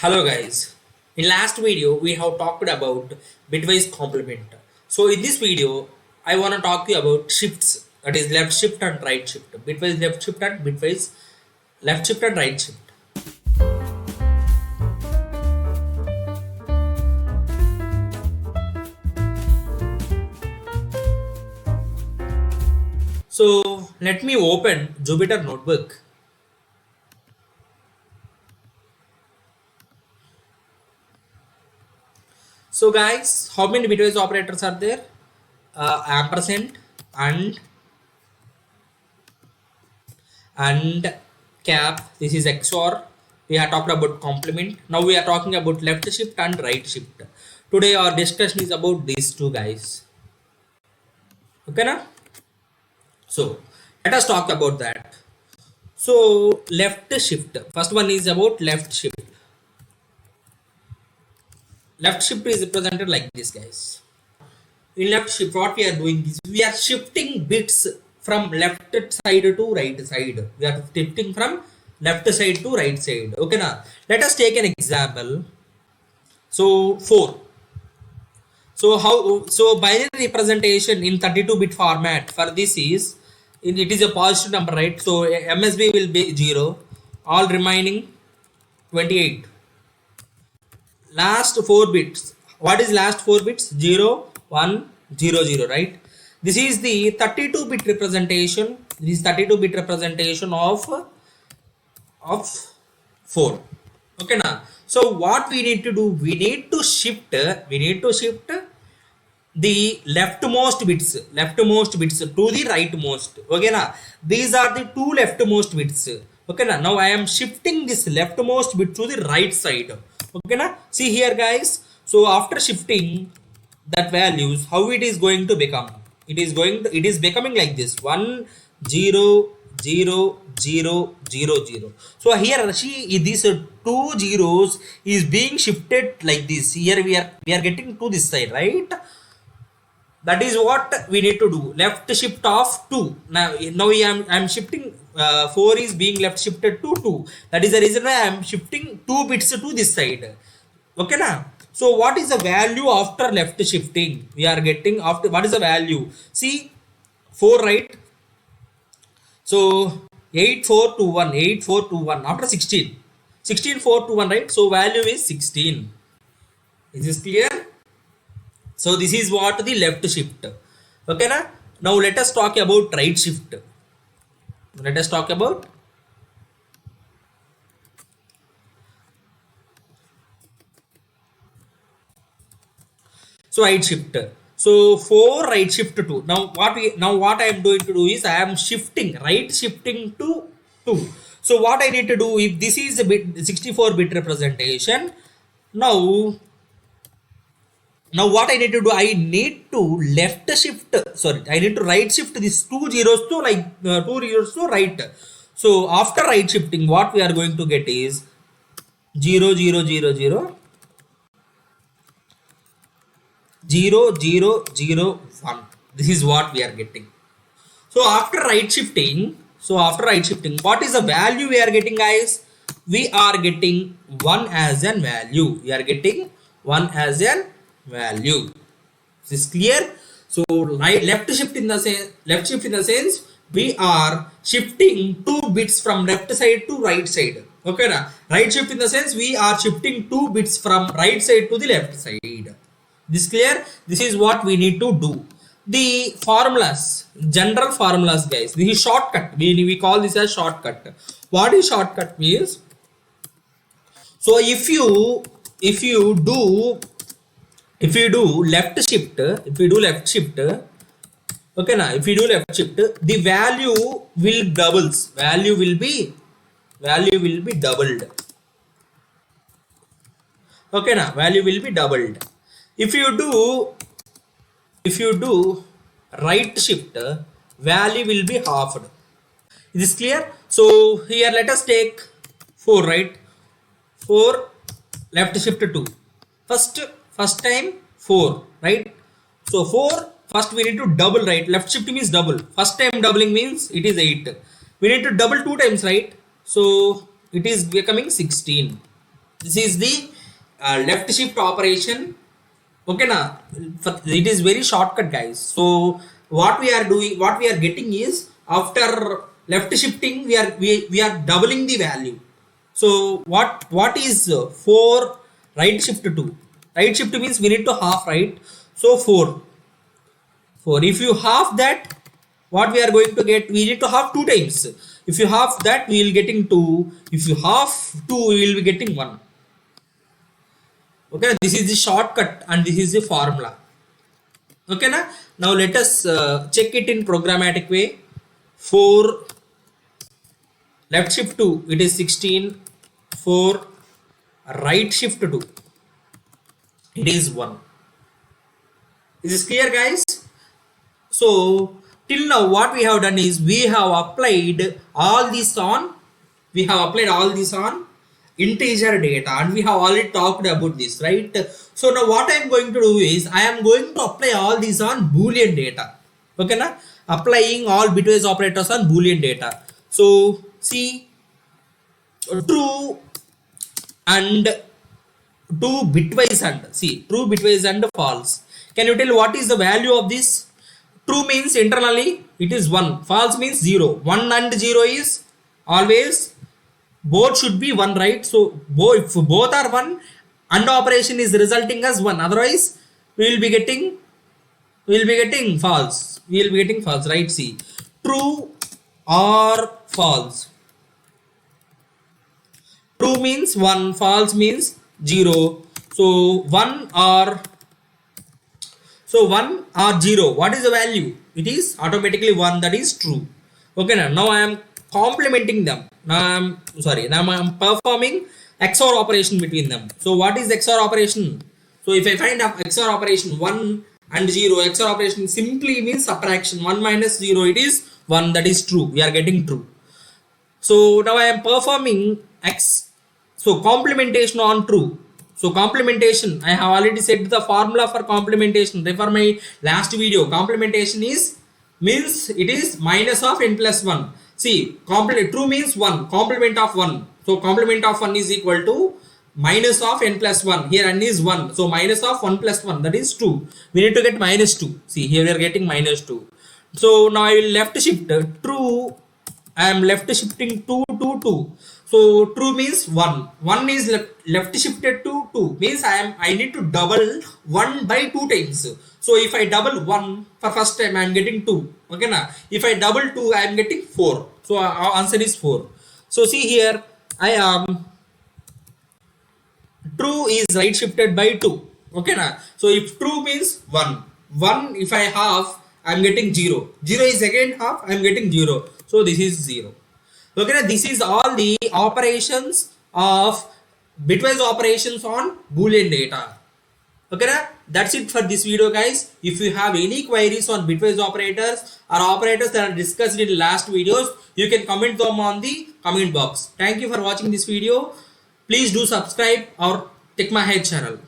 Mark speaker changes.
Speaker 1: Hello guys, in last video we have talked about bitwise complement. So in this video I want to talk to you about shifts, that is left shift and right shift, bitwise left shift and bitwise left shift and right shift. So let me open Jupyter Notebook. So guys, how many bitwise operators are there? Ampersand and cap. This is XOR. We are talking about complement. Now we are talking about left shift and right shift. Today our discussion is about these two guys. Okay na? So let us talk about that. So left shift. First one is about left shift. Left shift is represented like this, guys. In left shift, what we are doing is we are shifting bits from left side to right side. We are shifting from left side to right side. Okay now, let us take an example. So 4. So binary representation in 32-bit format for this is it is a positive number, right? So MSB will be 0, all remaining 28. Last 4 bits. What is last 4 bits? 0, 1, 0, 0, right? This is the 32-bit representation. This is 32-bit representation of 4. Okay now. So what we need to do? We need to shift the leftmost bits to the rightmost. Okay now. These are the two leftmost bits. Okay now I am shifting this leftmost bit to the right side. Okay now, see here guys. So after shifting that values, how it is going to become? It is becoming like this: 1 0 0 0 0 0. So here see these two zeros is being shifted like this. Here we are getting to this side, right? That is what we need to do. Left shift of 2. Now I am shifting 4 is being left shifted to 2. That is the reason why I am shifting 2 bits to this side. Okay now. So what is the value after left shifting? We are getting after, what is the value? See 4, right? So 8421 after 16. 16421, right? So value is 16. Is this clear? So this is what the left shift. Okay na? Now let us talk about right shift. Let us talk about right shift. So for right shift 2. Now what I am going to do is I am shifting to 2. So what I need to do, if this is a bit 64-bit representation, now what I need to do, I need to I need to right shift these two zeros to right. So after right shifting, what we are going to get is 0 0 0 0 0 0 0 1. This is what we are getting. So after right shifting, what is the value we are getting, guys? We are getting 1 as an value. We are getting 1 as an value. Is this clear? So left shift in the sense we are shifting 2 bits from left side to right side. Okay na? Right shift in the sense we are shifting 2 bits from right side to the left side. This clear? This is what we need to do. The formulas, general formulas, guys. This is shortcut. We call this as shortcut. What is shortcut means? So if you do left shift, okay now, if you do left shift, the value will doubles. Value will be doubled. Okay now, value will be doubled. If you do right shift, value will be halved. Is this clear? So here let us take 4, right? 4 left shift 2. First time 4, right? So 4, first we need to double, right? Left shift means double. First time doubling means it is 8. We need to double 2 times, right? So it is becoming 16. This is the left shift operation. Okay na, it is very shortcut guys. So what we are doing, what we are getting is, after left shifting we are doubling the value. So what is 4 right shift to? Right shift means we need to half, right? So 4 if you half that, what we are going to get, we need to half 2 times. If you half that, we will getting 2. If you half 2, we will be getting 1. Okay, this is the shortcut and this is the formula. Okay na, now let us check it in programmatic way. 4 left shift 2, it is 16. 4 right shift 2, it is 1. Is this clear guys? So till now what we have done is, we have applied all this on integer data, and we have already talked about this, right? So now what I am going to do is, I am going to apply all these on boolean data. Okay na, applying all bitwise operators on boolean data. So see, true and true bitwise and false. Can you tell what is the value of this? True means internally it is 1, false means 0. 1 and 0 is always, both should be 1, right? So if both are 1, and operation is resulting as 1, otherwise we will be getting false. Right? See, true or false. True means 1, false means 0. So 1 or 0, what is the value? It is automatically 1, that is true. Okay now I am complementing them. Now I am performing XOR operation between them. So what is XOR operation? So if I find a XOR operation 1 and 0, XOR operation simply means subtraction. 1 minus 0, it is 1, that is true. We are getting true. So now I am performing complementation on true. So complementation, I have already said the formula for complementation. Refer my last video. Complementation means it is minus of n plus 1. See, true means 1, complement of 1. So complement of 1 is equal to minus of n plus 1. Here n is 1. So minus of 1 plus 1, that is 2. We need to get minus 2. See, here we are getting minus 2. So now I will left shift true. I am left shifting 2 to 2. So true means 1. 1 is left shifted to 2. Means I need to double 1 by 2 times. So if I double 1 for first time, I am getting 2. Okay na? If I double 2, I am getting 4. So our answer is 4. So see here, I am true is right shifted by 2. Okay na? So if true means 1. 1 if I half, I am getting 0. 0 is again half, I am getting 0. So this is 0. Okay, this is all the operations of bitwise operations on boolean data. Okay, that's it for this video guys. If you have any queries on bitwise operators or operators that are discussed in last videos, you can comment them on the comment box. Thank you for watching this video. Please do subscribe our TechMahesh channel.